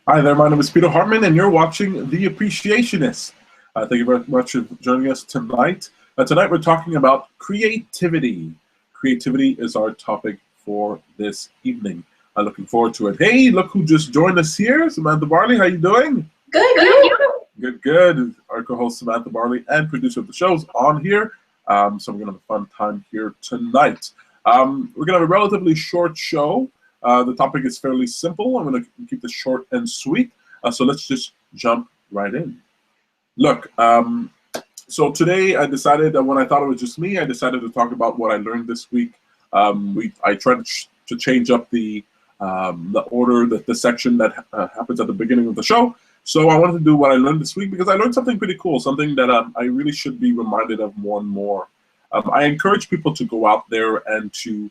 Hi there, my name is Peter Hartman, and you're watching The Appreciationist. Thank you very much for joining us tonight. Tonight we're talking about creativity. Creativity is our topic for this evening. I'm looking forward to it. Hey, look who just joined us here. Samantha Barley, how you doing? Good, you? Good, good. Our co-host Samantha Barley and producer of the show is on here. So we're going to have a fun time here tonight. We're going to have a relatively short show. The topic is fairly simple. I'm going to keep this short and sweet. So let's just jump right in. Look, so today I decided that when I thought it was just me, I decided to talk about what I learned this week. I tried to change up the order, the section that happens at the beginning of the show. So I wanted to do what I learned this week because I learned something pretty cool, something that I really should be reminded of more and more. I encourage people to go out there and to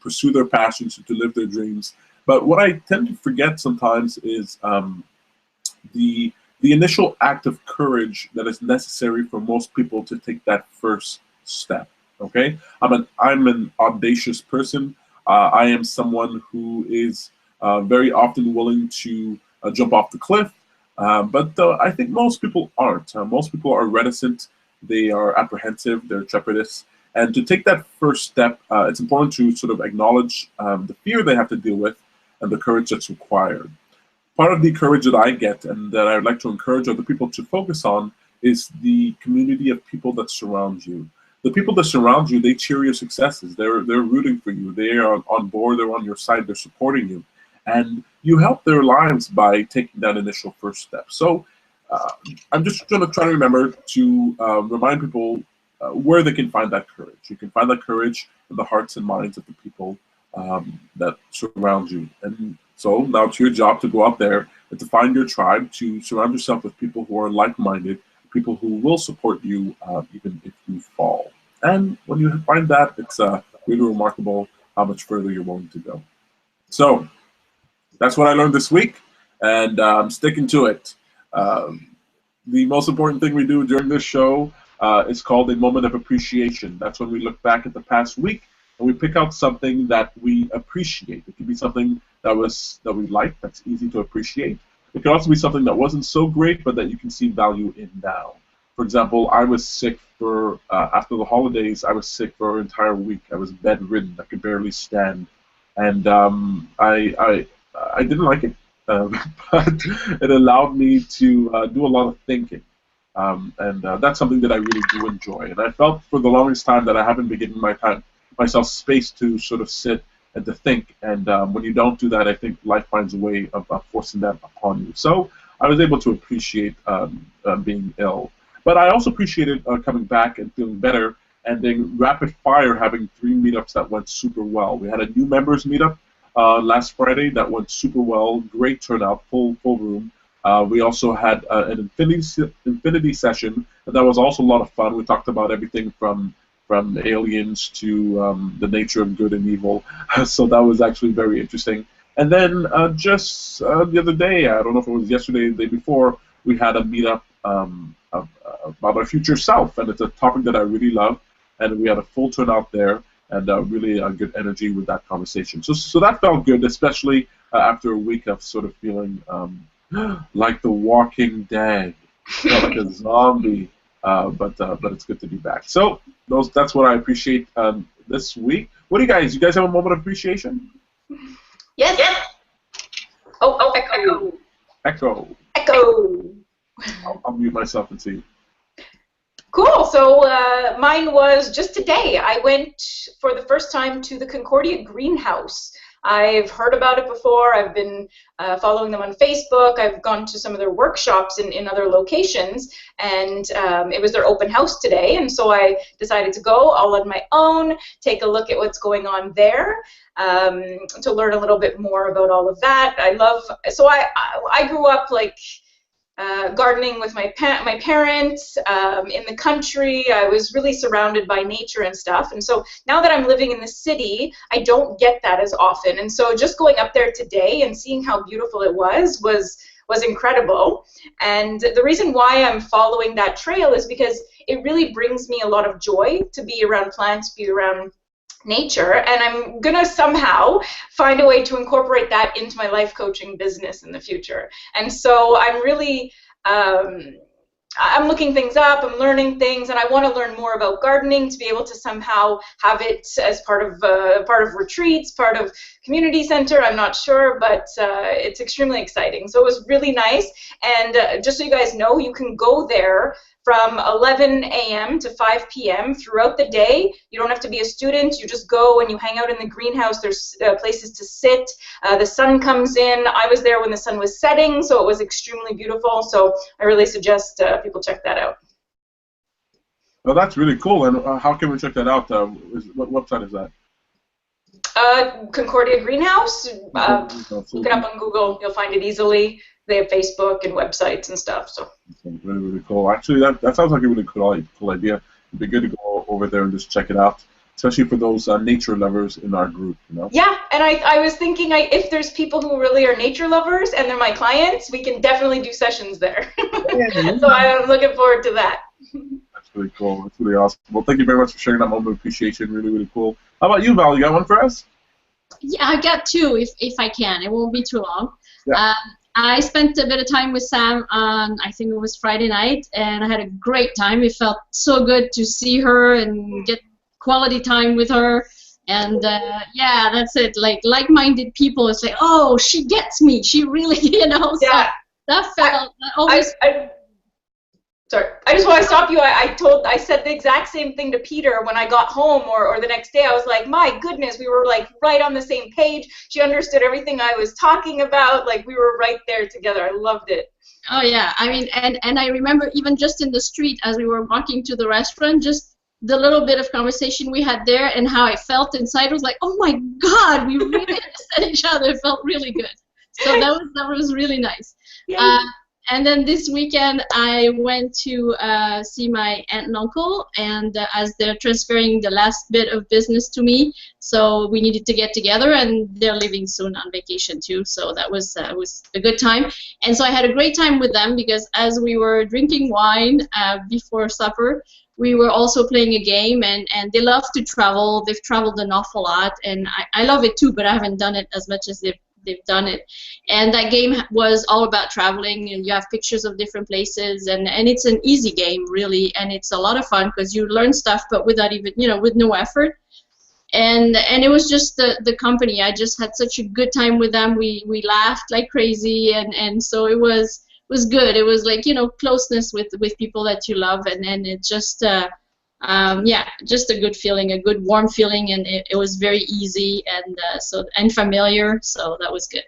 pursue their passions and to live their dreams. But what I tend to forget sometimes is the initial act of courage that is necessary for most people to take that first step. Okay, I'm an audacious person. I am someone who is very often willing to jump off the cliff, but I think most people aren't. Most people are reticent. They are apprehensive. They're trepidatious. And to take that first step, it's important to sort of acknowledge the fear they have to deal with and the courage that's required. Part of the courage that I get and that I would like to encourage other people to focus on is the community of people that surround you. The people that surround you, they cheer your successes. They're rooting for you. They are on board. They're on your side. They're supporting you. And you help their lives by taking that initial first step. So I'm just going to try to remember to remind people where they can find that courage. You can find that courage in the hearts and minds of the people that surround you. And so now it's your job to go out there and to find your tribe, to surround yourself with people who are like-minded, people who will support you even if you fall. And when you find that, it's really remarkable how much further you're willing to go. So that's what I learned this week, and I'm sticking to it. The most important thing we do during this show is called a moment of appreciation. That's when we look back at the past week and we pick out something that we appreciate. It could be something that we like, that's easy to appreciate. It could also be something that wasn't so great, but that you can see value in now. For example, I was sick for after the holidays. I was sick for an entire week. I was bedridden. I could barely stand, and I didn't like it. But it allowed me to do a lot of thinking. And that's something that I really do enjoy. And I felt for the longest time that I haven't been giving myself space to sort of sit and to think. And when you don't do that, I think life finds a way of forcing that upon you. So I was able to appreciate being ill. But I also appreciated coming back and feeling better and then rapid fire having 3 meetups that went super well. We had a new members meetup last Friday that went super well, great turnout, full room. We also had an infinity session that was also a lot of fun. We talked about everything from aliens to the nature of good and evil. So that was actually very interesting. And then just the other day, I don't know if it was yesterday or the day before, we had a meetup about our future self, and it's a topic that I really love. And we had a full turnout there, and really good energy with that conversation. So that felt good, especially after a week of sort of feeling like the Walking Dead, like a zombie. But it's good to be back. So that's what I appreciate this week. What do you guys? You guys have a moment of appreciation? Yes. Oh, echo. Echo. Echo. I'll mute myself and see. Cool. So mine was just today. I went for the first time to the Concordia Greenhouse. I've heard about it before. I've been following them on Facebook. I've gone to some of their workshops in other locations, and it was their open house today, and so I decided to go all on my own, take a look at what's going on there, to learn a little bit more about all of that. I grew up like gardening with my parents in the country. I was really surrounded by nature and stuff. And so now that I'm living in the city, I don't get that as often. And so just going up there today and seeing how beautiful it was incredible. And the reason why I'm following that trail is because it really brings me a lot of joy to be around plants, be around nature, and I'm gonna somehow find a way to incorporate that into my life coaching business in the future. And so I'm really I'm looking things up, I'm learning things, and I want to learn more about gardening to be able to somehow have it as part of retreats, part of community center. I'm not sure, but it's extremely exciting. So it was really nice. And just so you guys know, you can go there from 11 a.m. to 5 p.m. throughout the day. You don't have to be a student. You just go and you hang out in the greenhouse. There's places to sit. The sun comes in. I was there when the sun was setting, so it was extremely beautiful. So I really suggest people check that out. Well, that's really cool. And how can we check that out? What website is that? Concordia Greenhouse. Look it up on Google. You'll find it easily. They have Facebook and websites and stuff. So really, really cool. Actually, that sounds like a really cool idea. It'd be good to go over there and just check it out, especially for those nature lovers in our group. You know. Yeah, and I was thinking if there's people who really are nature lovers and they're my clients, we can definitely do sessions there. So I'm looking forward to that. That's really cool. That's really awesome. Well, thank you very much for sharing that moment of appreciation. Really, really cool. How about you, Val? You got one for us? Yeah, I got two if I can. It won't be too long. Yeah. I spent a bit of time with Sam on, I think it was Friday night, and I had a great time. It felt so good to see her and get quality time with her. And yeah, that's it. Like-minded people say, oh, she gets me. She really, Yeah. So that felt always. Sorry, I just want to stop you. I said the exact same thing to Peter when I got home or the next day. I was like, my goodness, we were like right on the same page. She understood everything I was talking about. Like we were right there together. I loved it. Oh yeah, I mean, and I remember even just in the street as we were walking to the restaurant, just the little bit of conversation we had there and how I felt inside. I was like, oh my God, we really understand each other. It felt really good. So that was really nice. And then this weekend, I went to see my aunt and uncle, and as they're transferring the last bit of business to me, so we needed to get together, and they're leaving soon on vacation too, so that was a good time. And so I had a great time with them because as we were drinking wine before supper, we were also playing a game, and they love to travel. They've traveled an awful lot, and I love it too, but I haven't done it as much as they've done it. And that game was all about traveling, and you have pictures of different places, and it's an easy game really, and it's a lot of fun because you learn stuff but without even, with no effort. And it was just the company. I just had such a good time with them. We laughed like crazy, and so it was good. It was like, closeness with people that you love, and it just yeah, just a good feeling, a good warm feeling, and it was very easy and familiar, so that was good.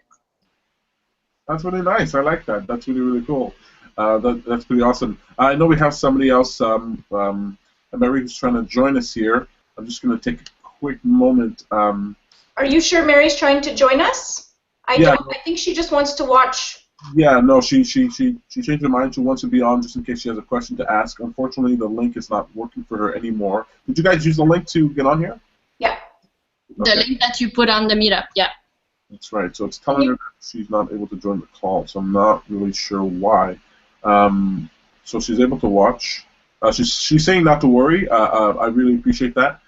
That's really nice. I like that. That's really, really cool. That's pretty awesome. I know we have somebody else, Mary, who's trying to join us here. I'm just going to take a quick moment. Are you sure Mary's trying to join us? I think she just wants to watch. Yeah, no, she changed her mind. She wants to be on just in case she has a question to ask. Unfortunately, the link is not working for her anymore. Did you guys use the link to get on here? Yeah. Okay. The link that you put on the meetup, yeah. That's right. So it's telling her that she's not able to join the call, so I'm not really sure why. So she's able to watch. She's saying not to worry. I really appreciate that.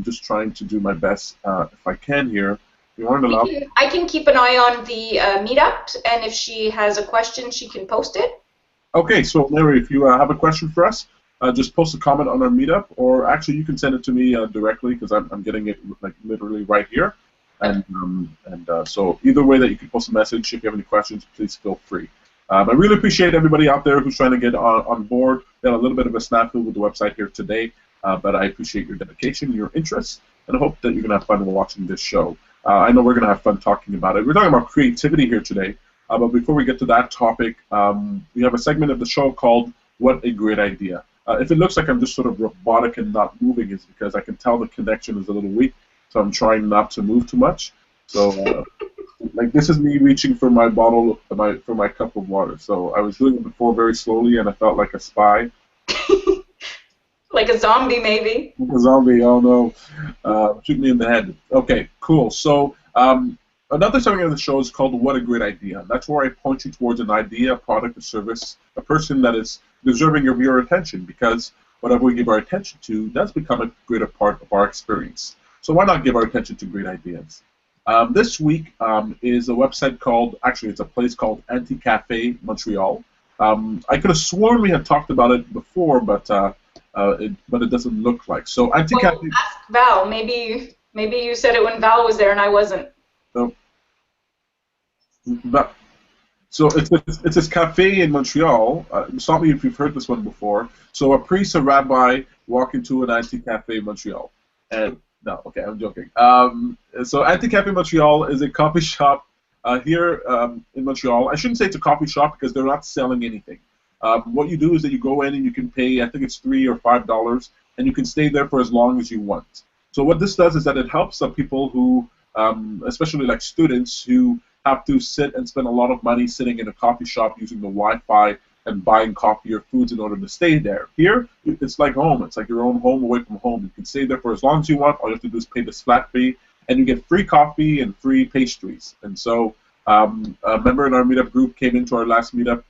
Just trying to do my best if I can here. I can keep an eye on the meetup, and if she has a question, she can post it. Okay, so Larry, if you have a question for us, just post a comment on our meetup, or actually you can send it to me directly because I'm getting it like literally right here. And so either way that you can post a message, if you have any questions, please feel free. I really appreciate everybody out there who's trying to get on board. We had a little bit of a snafu with the website here today, but I appreciate your dedication, your interest, and I hope that you're going to have fun watching this show. I know we're going to have fun talking about it. We're talking about creativity here today, but before we get to that topic, we have a segment of the show called What a Great Idea. If it looks like I'm just sort of robotic and not moving, it's because I can tell the connection is a little weak, so I'm trying not to move too much. So, like, this is me reaching for my bottle, for my cup of water. So I was doing it before very slowly, and I felt like a spy. Like a zombie, maybe. Like a zombie, oh no. Shoot me in the head. Okay, cool. So another segment of the show is called What a Great Idea. That's where I point you towards an idea, a product, a service, a person that is deserving of your attention, because whatever we give our attention to does become a greater part of our experience. So why not give our attention to great ideas? This week is a website called, actually it's a place called Anti-Cafe Montreal. I could have sworn we had talked about it before, but it doesn't look like. So Anti-Cafe... Well, ask Val. Maybe you said it when Val was there and I wasn't. No. So it's this cafe in Montreal. Stop me if you've heard this one before. So a priest, a rabbi, walk into an anti-cafe in Montreal. And no, okay, I'm joking. So Anti-Cafe Montreal is a coffee shop here in Montreal. I shouldn't say it's a coffee shop because they're not selling anything. What you do is that you go in and you can pay, I think it's $3 or $5, and you can stay there for as long as you want. So what this does is that it helps some people who, especially like students, who have to sit and spend a lot of money sitting in a coffee shop using the Wi-Fi and buying coffee or foods in order to stay there. Here, it's like home. It's like your own home away from home. You can stay there for as long as you want. All you have to do is pay this flat fee, and you get free coffee and free pastries. And so a member in our meetup group came into our last meetup,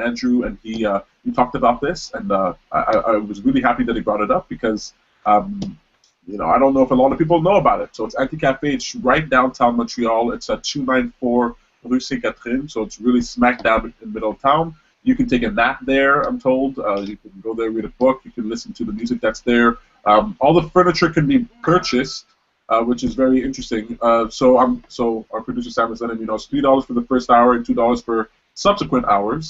Andrew, and he talked about this, and I was really happy that he brought it up because you know, I don't know if a lot of people know about it. So it's Anti-Cafe. It's right downtown Montreal. It's at 294 Rue Sainte-Catherine, so it's really smack dab in the middle of town. You can take a nap there, I'm told. You can go there, read a book. You can listen to the music that's there. All the furniture can be purchased, which is very interesting. So our producer Sam is letting me know it's $3 for the first hour and $2 for subsequent hours.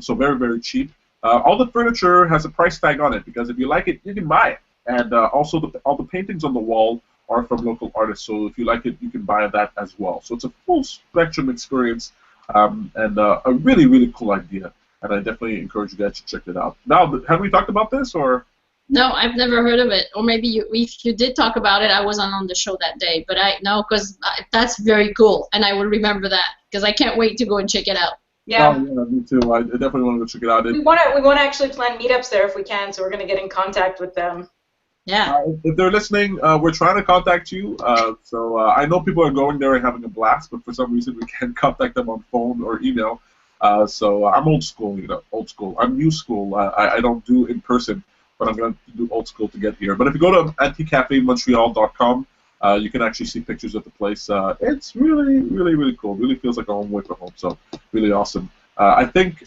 So very, very cheap. All the furniture has a price tag on it because if you like it, you can buy it. And also, all the paintings on the wall are from local artists. So if you like it, you can buy that as well. So it's a full spectrum experience and a really, really cool idea. And I definitely encourage you guys to check it out. Now, have we talked about this or? No, I've never heard of it. Or maybe if you did talk about it, I wasn't on the show that day. But because that's very cool, and I will remember that because I can't wait to go and check it out. Yeah. Oh, yeah, me too. I definitely want to go check it out. We want to actually plan meetups there if we can. So we're going to get in contact with them. Yeah. If they're listening, we're trying to contact you. So I know people are going there and having a blast, but for some reason we can't contact them on phone or email. So I'm old school, you know, old school. I'm new school. I don't do in person, but I'm going to do old school to get here. But if you go to anticafemontreal.com, you can actually see pictures of the place. It's really, really, really cool. Really feels like a home away from home. So really awesome. I think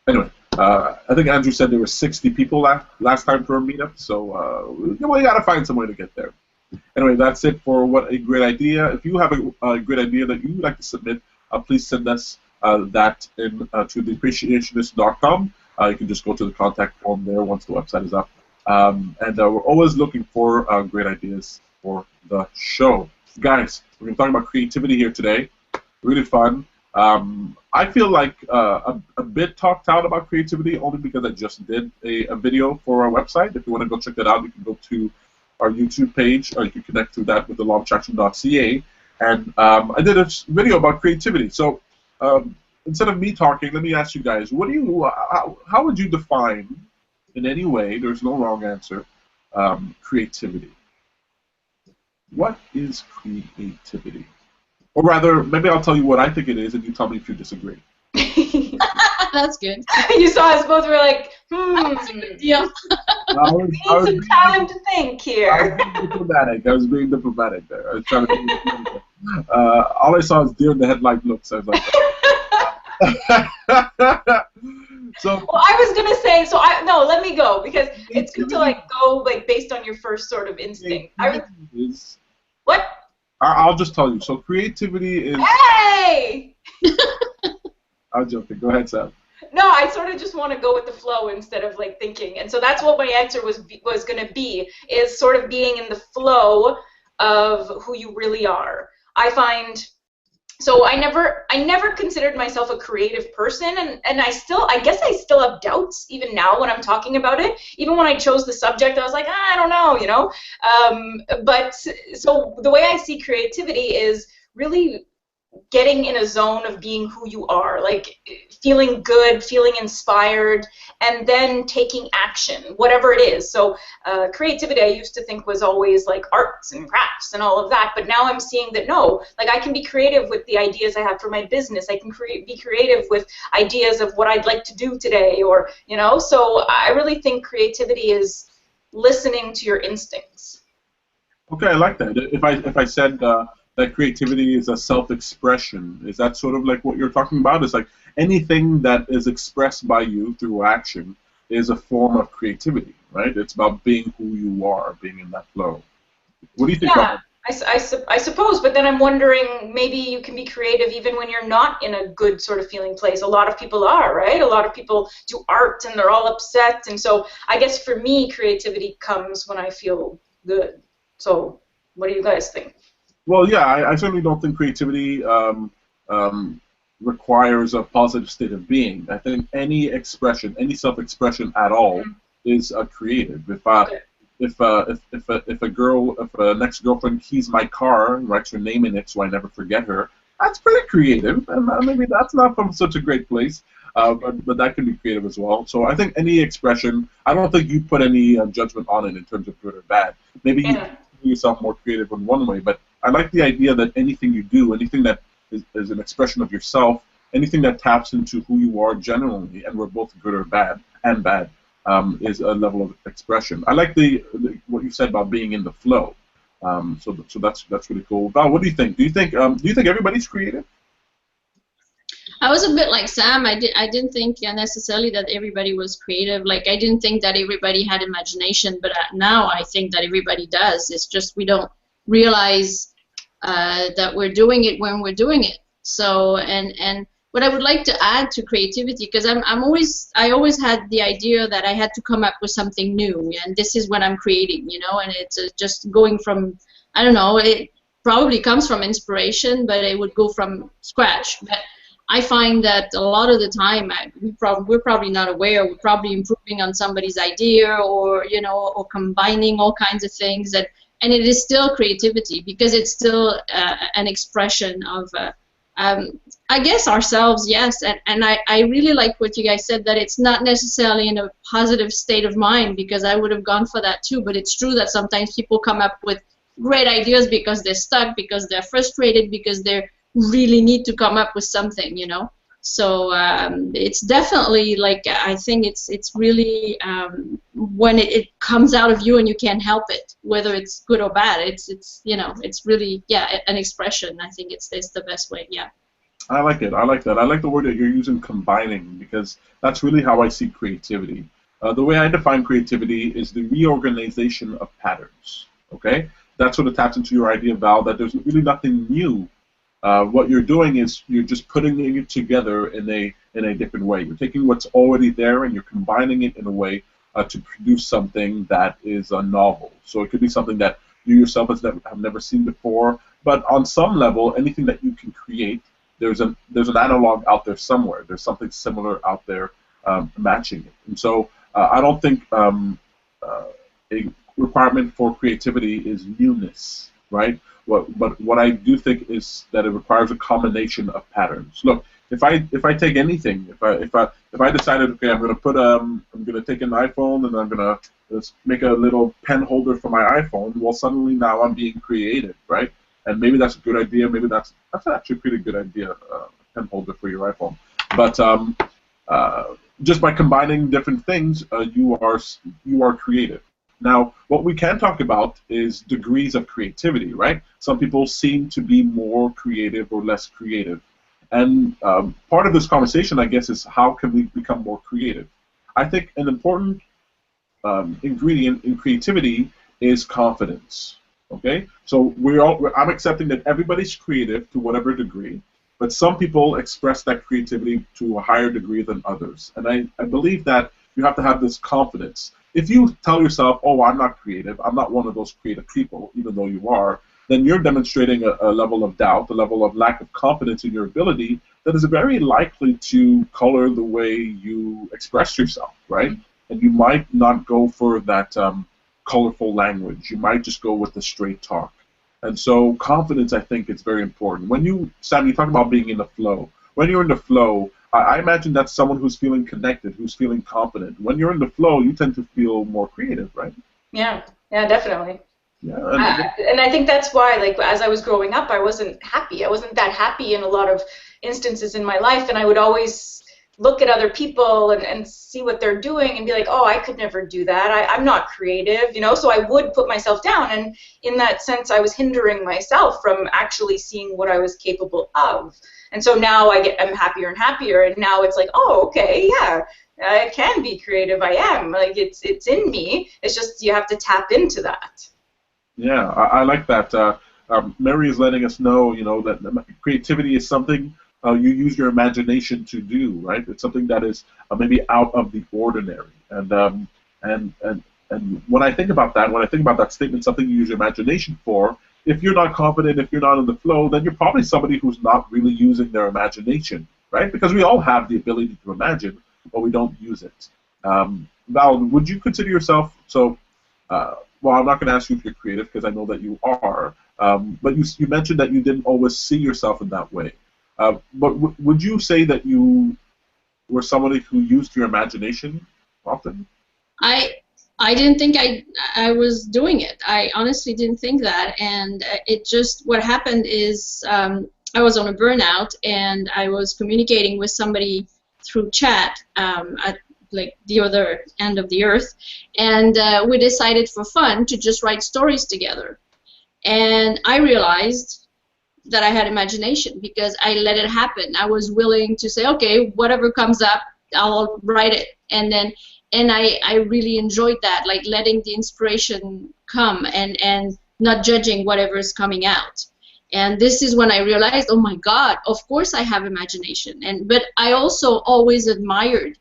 Andrew said there were 60 people last time for a meetup, so we got to find some way to get there. Anyway, that's it for What a Great Idea. If you have a great idea that you would like to submit, please send us that in to the Appreciationist.com. You can just go to the contact form there once the website is up. And we're always looking for great ideas for the show. Guys, we're going to talk about creativity here today. Really fun. I feel like a bit talked out about creativity only because I just did a video for our website. If you want to go check that out, you can go to our YouTube page, or you can connect to that with the lawofattraction.ca. And I did a video about creativity. So instead of me talking, let me ask you guys, how would you define, in any way, there's no wrong answer, creativity? What is creativity? Or rather, maybe I'll tell you what I think it is, and you tell me if you disagree. That's good. You saw us both were like, That's a good deal. we need some time to think here. I was being diplomatic there. I was trying to be diplomatic. All I saw is deer in the headlight looks. I was like, so. Well, I was gonna say, no, let me go because it's good to like go like based on your first sort of instinct. What? I'll just tell you. So creativity is. Hey! I'm joking. Go ahead, Sam. No, I sort of just want to go with the flow instead of like thinking, and so that's what my answer was going to be, is sort of being in the flow of who you really are. I find. So I never considered myself a creative person, and I guess I still have doubts even now when I'm talking about it. Even when I chose the subject, I was like, I don't know, you know. But so the way I see creativity is really getting in a zone of being who you are, like feeling good, feeling inspired, and then taking action, whatever it is. So creativity I used to think was always like arts and crafts and all of that, but now I'm seeing that no, like I can be creative with the ideas I have for my business. I can be creative with ideas of what I'd like to do today, or, you know, so I really think creativity is listening to your instincts. Okay, I like that. If I said that creativity is a self-expression, is that sort of like what you're talking about? It's like anything that is expressed by you through action is a form of creativity, right? It's about being who you are, being in that flow. What do you think? Yeah, I suppose, but then I'm wondering, maybe you can be creative even when you're not in a good sort of feeling place. A lot of people are, right? A lot of people do art and they're all upset. And so I guess for me, creativity comes when I feel good. So what do you guys think? Well, yeah, I certainly don't think creativity um, requires a positive state of being. I think any expression, any self-expression at all, is creative. Okay. If a next girlfriend keys my car and writes her name in it so I never forget her, that's pretty creative, and maybe that's not from such a great place, but that can be creative as well. So I think any expression, I don't think you put any judgment on it in terms of good or bad. Maybe you Yeah. can do yourself more creative in one way, but I like the idea that anything you do, anything that is an expression of yourself, anything that taps into who you are generally, and we're both good or bad, and bad, is a level of expression. I like what you said about being in the flow. So that's really cool. Val, what do you think? Do you think everybody's creative? I was a bit like Sam. I didn't think necessarily that everybody was creative. Like I didn't think that everybody had imagination, but now I think that everybody does. It's just we don't realize that we're doing it when we're doing it. So and what I would like to add to creativity, because I always had the idea that I had to come up with something new, and this is what I'm creating, and it's just going from, I don't know, it probably comes from inspiration, but it would go from scratch. But I find that a lot of the time we're probably not aware. We're probably improving on somebody's idea, or or combining all kinds of things, and it is still creativity because it's still an expression of. I guess ourselves, yes, and I really like what you guys said, that it's not necessarily in a positive state of mind, because I would have gone for that too, but it's true that sometimes people come up with great ideas because they're stuck, because they're frustrated, because they really need to come up with something, So it's definitely like, I think it's really when it comes out of you and you can't help it, whether it's good or bad. It's really, yeah, an expression. I think it's the best way. Yeah. I like it. I like that. I like the word that you're using, combining, because that's really how I see creativity. The way I define creativity is the reorganization of patterns. Okay, that sort of taps into your idea, Val, that there's really nothing new. What you're doing is you're just putting it together in a different way. You're taking what's already there and you're combining it in a way to produce something that is novel. So it could be something that you yourself have never seen before, but on some level, anything that you can create, there's an analog out there somewhere. There's something similar out there matching it. And so I don't think a requirement for creativity is newness, right? But what I do think is that it requires a combination of patterns. Look, if I take anything, if I decided, okay, I'm gonna take an iPhone and I'm gonna just make a little pen holder for my iPhone, well, suddenly now I'm being creative, right? And maybe that's a good idea. Maybe that's actually a pretty good idea, a pen holder for your iPhone. But just by combining different things, you are creative. Now, what we can talk about is degrees of creativity, right? Some people seem to be more creative or less creative. And part of this conversation, I guess, is how can we become more creative? I think an important ingredient in creativity is confidence. Okay? So I'm accepting that everybody's creative to whatever degree, but some people express that creativity to a higher degree than others. And I believe that you have to have this confidence. If you tell yourself, oh, I'm not creative, I'm not one of those creative people, even though you are, then you're demonstrating a level of doubt, a level of lack of confidence in your ability that is very likely to color the way you express yourself, right? And you might not go for that colorful language. You might just go with the straight talk. And so confidence, I think, is very important. Sam, you talk about being in the flow. When you're in the flow, I imagine that's someone who's feeling connected, who's feeling confident. When you're in the flow, you tend to feel more creative, right? Yeah, definitely. Yeah. And I think that's why, like, as I was growing up, I wasn't happy. I wasn't that happy in a lot of instances in my life, and I would always look at other people and see what they're doing and be like, oh, I could never do that. I'm not creative, you know. So I would put myself down, and in that sense, I was hindering myself from actually seeing what I was capable of. And so now I'm happier and happier, and now it's like, oh, okay, yeah, I can be creative. I am, like, it's in me. It's just you have to tap into that. Yeah, I like that. Mary is letting us know, you know, that creativity is something you use your imagination to do, right? It's something that is maybe out of the ordinary. And when I think about that, statement, something you use your imagination for, if you're not confident, if you're not in the flow, then you're probably somebody who's not really using their imagination, right? Because we all have the ability to imagine, but we don't use it. Val, would you consider yourself, so, well, I'm not going to ask you if you're creative because I know that you are, but you mentioned that you didn't always see yourself in that way. But would you say that you were somebody who used your imagination often? I didn't think I was doing it. I honestly didn't think that, and it just, what happened is I was on a burnout, and I was communicating with somebody through chat at like the other end of the earth, and we decided for fun to just write stories together. And I realized that I had imagination because I let it happen. I was willing to say, okay, whatever comes up, I'll write it. And I really enjoyed that, like letting the inspiration come and not judging whatever is coming out. And this is when I realized, oh my God, of course I have imagination. But I also always admired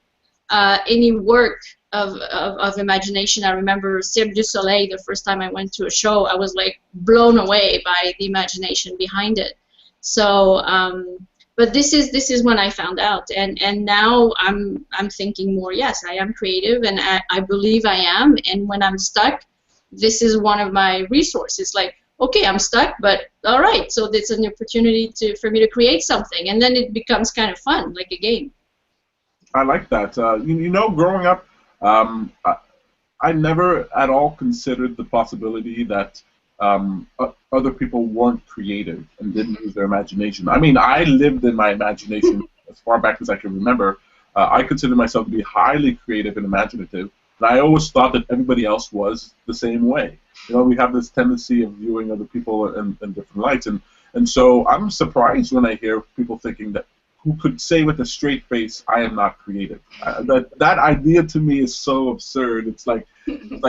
any work of imagination. I remember Cirque du Soleil, the first time I went to a show, I was like blown away by the imagination behind it. So, but this is when I found out, and now I'm thinking more. Yes, I am creative, and I believe I am. And when I'm stuck, this is one of my resources. Like, okay, I'm stuck, but all right, so it's an opportunity for me to create something, and then it becomes kind of fun, like a game. I like that. You know, growing up, I never at all considered the possibility that other people weren't creative and didn't use their imagination. I mean, I lived in my imagination as far back as I can remember. I consider myself to be highly creative and imaginative, and I always thought that everybody else was the same way. You know, we have this tendency of viewing other people in different lights, and so I'm surprised when I hear people thinking that, who could say with a straight face, I am not creative. That idea to me is so absurd. It's like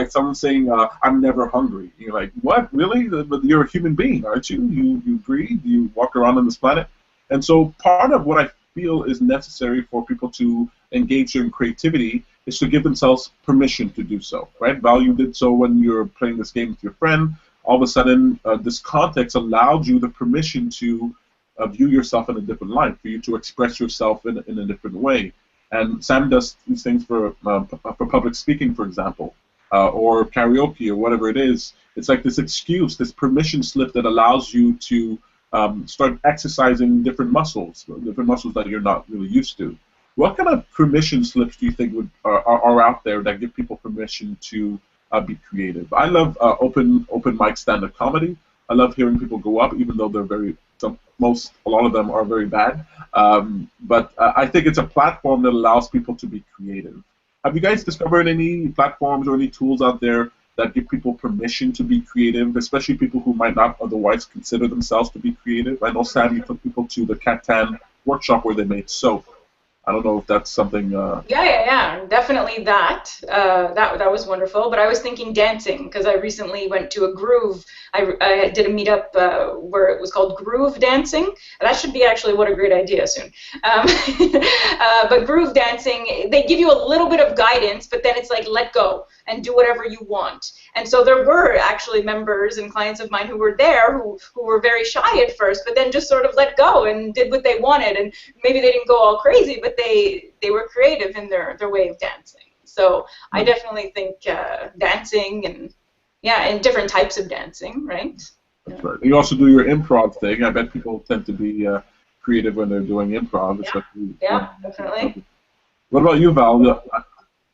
someone saying, I'm never hungry. You're like, what, really? But you're a human being, aren't you? You breathe, you walk around on this planet. And so part of what I feel is necessary for people to engage in creativity is to give themselves permission to do so, right? Val, you did so when you were playing this game with your friend. All of a sudden, this context allowed you the permission to view yourself in a different light, for you to express yourself in a different way. And Sam does these things for public speaking, for example, or karaoke or whatever it is. It's like this excuse, this permission slip that allows you to start exercising different muscles that you're not really used to. What kind of permission slips do you think are out there that give people permission to be creative? I love open mic stand-up comedy. I love hearing people go up, even though they're a lot of them are very bad. But I think it's a platform that allows people to be creative. Have you guys discovered any platforms or any tools out there that give people permission to be creative, especially people who might not otherwise consider themselves to be creative? I know, Sam, you took people to the Catan workshop where they made soap. I don't know if that's something. Yeah, definitely that. That was wonderful. But I was thinking dancing because I recently went to a groove. I did a meetup where it was called groove dancing. That should be actually, what a great idea soon. But groove dancing, they give you a little bit of guidance, but then it's like let go and do whatever you want. And so there were actually members and clients of mine who were there who were very shy at first, but then just sort of let go and did what they wanted. And maybe they didn't go all crazy, but they were creative in their way of dancing. So I definitely think dancing and different types of dancing, right? That's right. You also do your improv thing. I bet people tend to be creative when they're doing improv. Especially definitely. What about you, Val?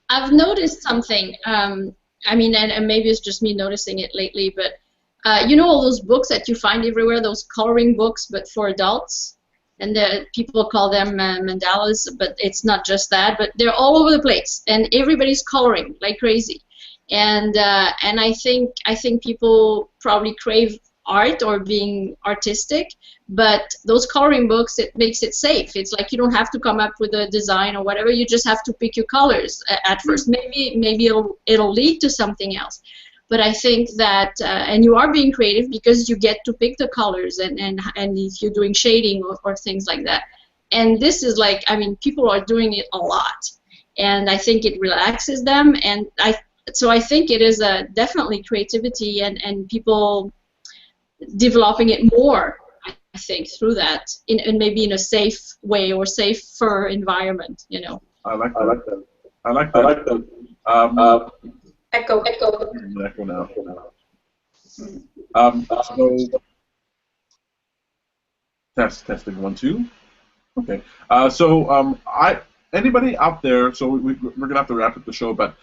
I've noticed something. I mean, and maybe it's just me noticing it lately, but you know all those books that you find everywhere, those coloring books, but for adults? and people call them mandalas, but it's not just that. But they're all over the place, and everybody's coloring like crazy. And I think people probably crave art or being artistic, but those coloring books, it makes it safe. It's like you don't have to come up with a design or whatever. You just have to pick your colors at first. Maybe it'll lead to something else. But I think that, and you are being creative because you get to pick the colors and if you're doing shading or things like that. And this is like, I mean, people are doing it a lot. And I think it relaxes them. And so I think it is definitely creativity and people developing it more, I think, through that, and maybe in a safe way or safer environment, you know. I like that. Echo. Echo now. So testing 1 2. Okay. Anybody out there? So we're gonna have to wrap up the show, but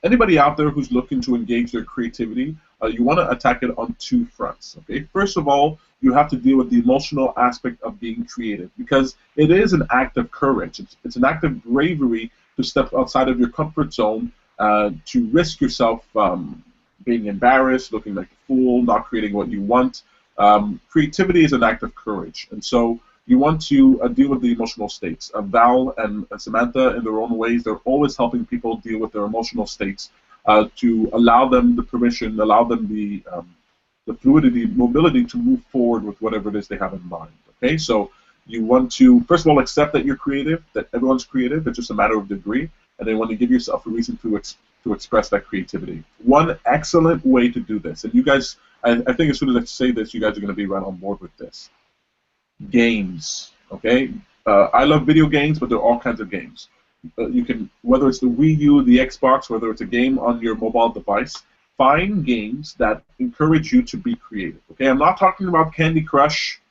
anybody out there who's looking to engage their creativity, you want to attack it on 2 fronts. Okay. First of all, you have to deal with the emotional aspect of being creative, because it is an act of courage. It's an act of bravery to step outside of your comfort zone. To risk yourself being embarrassed, looking like a fool, not creating what you want. Creativity is an act of courage, and so you want to deal with the emotional states. Val and Samantha, in their own ways, they're always helping people deal with their emotional states to allow them the permission, allow them the fluidity, mobility to move forward with whatever it is they have in mind. Okay, so you want to, first of all, accept that you're creative, that everyone's creative. It's just a matter of degree. And then want to give yourself a reason to express that creativity. One excellent way to do this, and you guys, I think as soon as I say this, you guys are going to be right on board with this. Games, okay? I love video games, but there are all kinds of games. You can, whether it's the Wii U, the Xbox, whether it's a game on your mobile device, find games that encourage you to be creative, okay? I'm not talking about Candy Crush,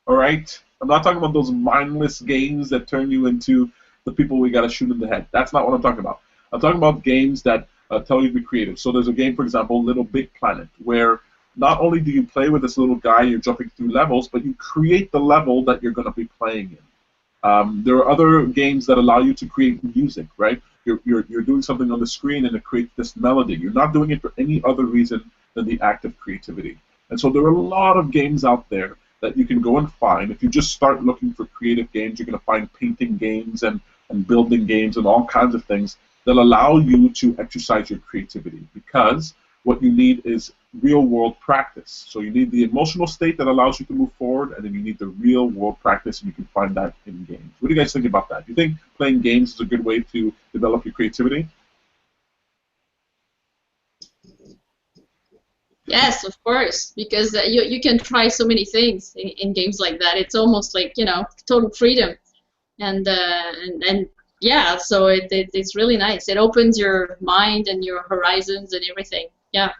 all right? I'm not talking about those mindless games that turn you into the people we got to shoot in the head. That's not what I'm talking about. I'm talking about games that tell you to be creative. So there's a game, for example, Little Big Planet, where not only do you play with this little guy, you're jumping through levels, but you create the level that you're going to be playing in. There are other games that allow you to create music, right? You're doing something on the screen and it creates this melody. You're not doing it for any other reason than the act of creativity. And so there are a lot of games out there that you can go and find. If you just start looking for creative games, you're going to find painting games and building games and all kinds of things that allow you to exercise your creativity, because what you need is real-world practice. So you need the emotional state that allows you to move forward, and then you need the real-world practice, and you can find that in games. What do you guys think about that? Do you think playing games is a good way to develop your creativity? Yes, of course, because you can try so many things in games like that. It's almost like, you know, total freedom. And yeah, so it's really nice. It opens your mind and your horizons and everything. Yeah.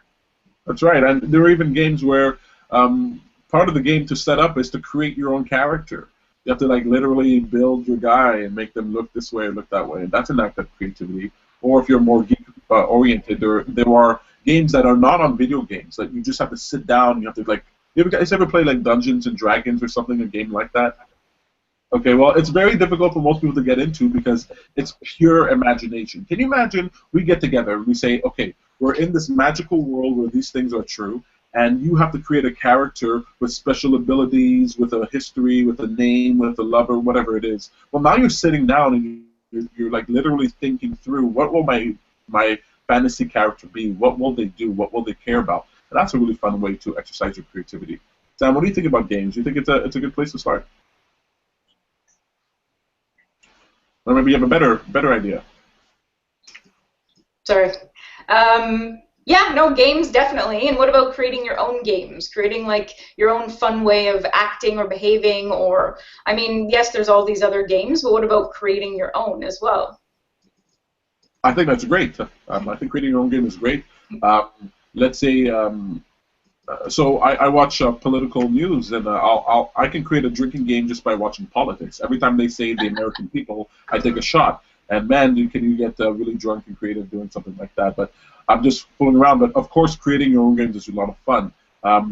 That's right. And there are even games where part of the game to set up is to create your own character. You have to like literally build your guy and make them look this way or look that way. And that's an act of creativity. Or if you're more geek oriented, there are games that are not on video games that you just have to sit down. You have to like. You guys ever play like Dungeons and Dragons or something? A game like that? Okay, well, it's very difficult for most people to get into because it's pure imagination. Can you imagine we get together and we say, okay, we're in this magical world where these things are true, and you have to create a character with special abilities, with a history, with a name, with a lover, whatever it is. Well, now you're sitting down and you're like literally thinking through, what will my fantasy character be? What will they do? What will they care about? And that's a really fun way to exercise your creativity. Sam, what do you think about games? Do you think it's a good place to start? Or maybe you have a better idea. Sorry. Yeah, no, games definitely. And what about creating your own games? Creating like your own fun way of acting or behaving, or I mean, yes, there's all these other games, but what about creating your own as well? I think that's great. I think creating your own game is great. Let's say, so I watch political news, and I can create a drinking game just by watching politics. Every time they say the American people, I take a shot. And man, you get really drunk and creative doing something like that. But I'm just fooling around. But of course, creating your own games is a lot of fun.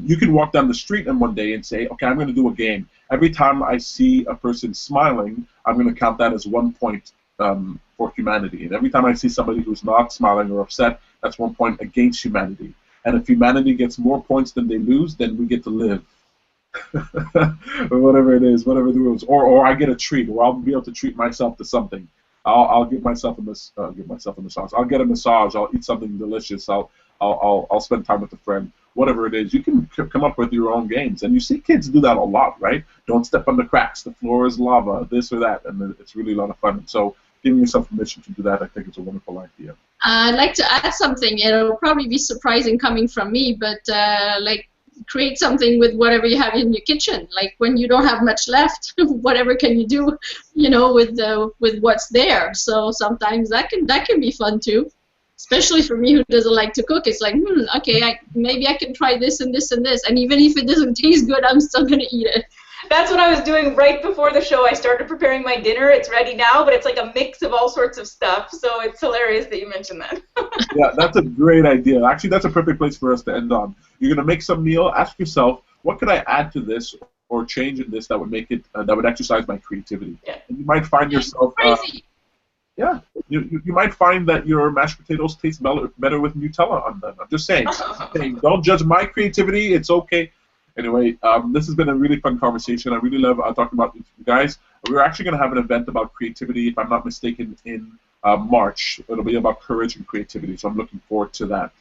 You can walk down the street and one day and say, okay, I'm going to do a game. every time I see a person smiling, I'm going to count that as 1 point for humanity. And every time I see somebody who's not smiling or upset, that's 1 point against humanity. And if humanity gets more points than they lose, then we get to live. Or whatever it is, whatever the rules. Or I get a treat, or I'll be able to treat myself to something. I'll give myself a massage. I'll get a massage. I'll eat something delicious. I'll spend time with a friend. Whatever it is, you can come up with your own games, and you see kids do that a lot, right? Don't step on the cracks. The floor is lava. This or that, and it's really a lot of fun. So giving yourself permission to do that, I think, is a wonderful idea. I'd like to add something. It'll probably be surprising coming from me, but like create something with whatever you have in your kitchen. Like when you don't have much left, whatever can you do, you know, with what's there. So sometimes that can be fun too. Especially for me who doesn't like to cook, it's like, okay, maybe I can try this and this and this, and even if it doesn't taste good, I'm still gonna eat it. That's what I was doing right before the show. I started preparing my dinner. It's ready now, but it's like a mix of all sorts of stuff. So it's hilarious that you mentioned that. Yeah, that's a great idea. Actually, that's a perfect place for us to end on. You're gonna make some meal. Ask yourself, what could I add to this or change in this that would make it that would exercise my creativity? Yeah. And you might find yourself. Crazy. Yeah, you might find that your mashed potatoes taste better with Nutella on them. I'm just saying. Don't judge my creativity. It's okay. Anyway, this has been a really fun conversation. I really love talking about this with you guys. We're actually going to have an event about creativity, if I'm not mistaken, in March. It'll be about courage and creativity, so I'm looking forward to that.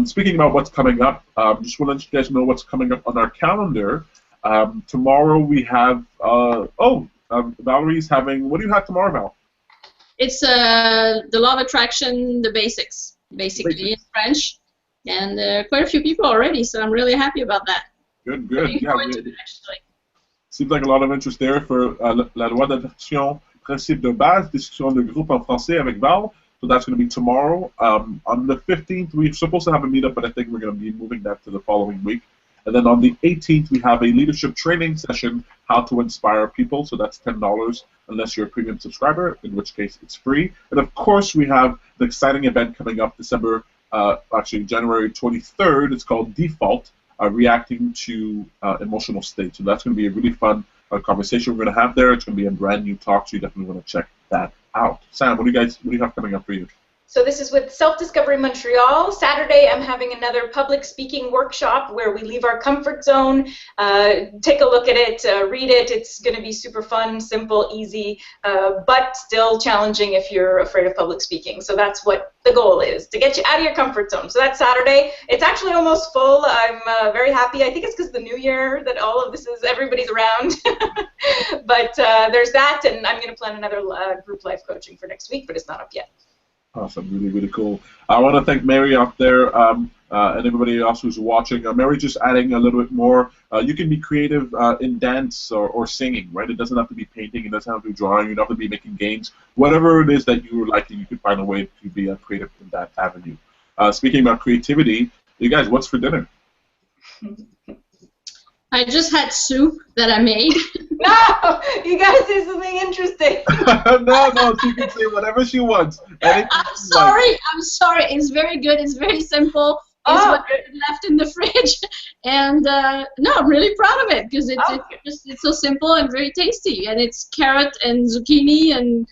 Speaking about what's coming up, just want to let you guys know what's coming up on our calendar. Tomorrow we have, Valerie's having, what do you have tomorrow, Val? It's the law of attraction, the basics, basically in French, and quite a few people already, so I'm really happy about that. Good. Yeah, seems like a lot of interest there for la loi d'attraction, principe de base, discussion de groupe en français avec Val. So that's going to be tomorrow. On the 15th, we're supposed to have a meetup, but I think we're going to be moving that to the following week. And then on the 18th, we have a leadership training session, how to inspire people. So that's $10 unless you're a premium subscriber, in which case it's free. And of course, we have the exciting event coming up January 23rd. It's called Default, Reacting to Emotional State. So that's going to be a really fun conversation we're going to have there. It's going to be a brand new talk, so you definitely want to check that out. Sam, what do you have coming up for you? So this is with Self-Discovery Montreal. Saturday, I'm having another public speaking workshop where we leave our comfort zone, take a look at it, read it. It's going to be super fun, simple, easy, but still challenging if you're afraid of public speaking. So that's what the goal is, to get you out of your comfort zone. So that's Saturday. It's actually almost full. I'm very happy. I think it's because the new year that all of this is, everybody's around. But there's that, and I'm going to plan another group life coaching for next week, but it's not up yet. Awesome, really cool. I want to thank Mary out there and everybody else who's watching. Mary, just adding a little bit more. You can be creative in dance or singing, right? It doesn't have to be painting. It doesn't have to be drawing. You don't have to be making games. Whatever it is that you like, you can find a way to be creative in that avenue. Speaking about creativity, you guys, what's for dinner? I just had soup that I made. No! You gotta say something interesting. No, she can say whatever she wants. I'm sorry. It's very good. It's very simple. It's what I left in the fridge. And no, I'm really proud of it because it's so simple and very tasty. And it's carrot and zucchini and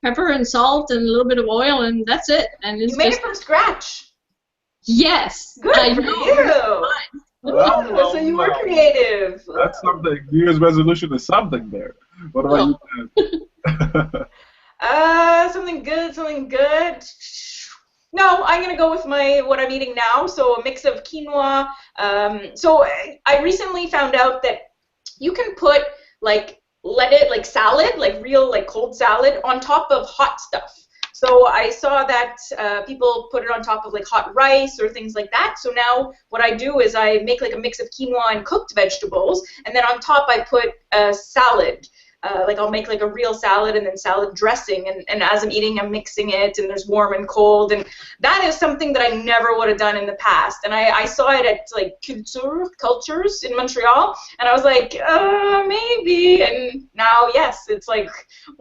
pepper and salt and a little bit of oil, and that's it. And it's you made it from scratch. Yes. Good for you. Well, so you were creative. That's something. New Year's resolution is something there. What about you? Something good. No, I'm gonna go with what I'm eating now. So a mix of quinoa. So I recently found out that you can put salad, like real cold salad, on top of hot stuff. So I saw that people put it on top of hot rice or things like that. So now what I do is I make a mix of quinoa and cooked vegetables, and then on top I put a salad. I'll make a real salad and then salad dressing, and as I'm eating, I'm mixing it, and there's warm and cold, and that is something that I never would have done in the past. And I saw it at cultures in Montreal, and I was like, maybe. And now, yes, it's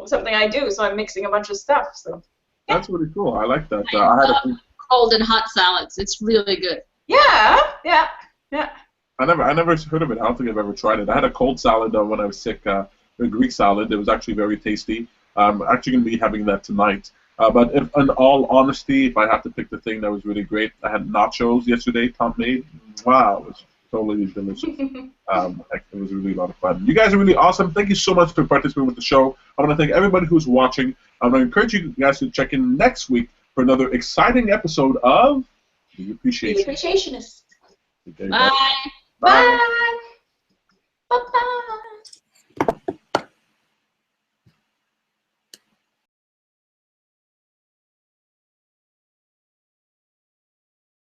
something I do. So I'm mixing a bunch of stuff. So. That's really cool. I like that. I love cold and hot salads. It's really good. Yeah. I never heard of it. I don't think I've ever tried it. I had a cold salad when I was sick, a Greek salad. It was actually very tasty. I'm actually going to be having that tonight. But if, in all honesty, if I have to pick the thing that was really great, I had nachos yesterday, Tom made. Wow, it was totally delicious. It was really a lot of fun. You guys are really awesome. Thank you so much for participating with the show. I want to thank everybody who's watching. I'm going to encourage you guys to check in next week for another exciting episode of The Appreciationist. The Appreciationist. Okay, Bye. bye.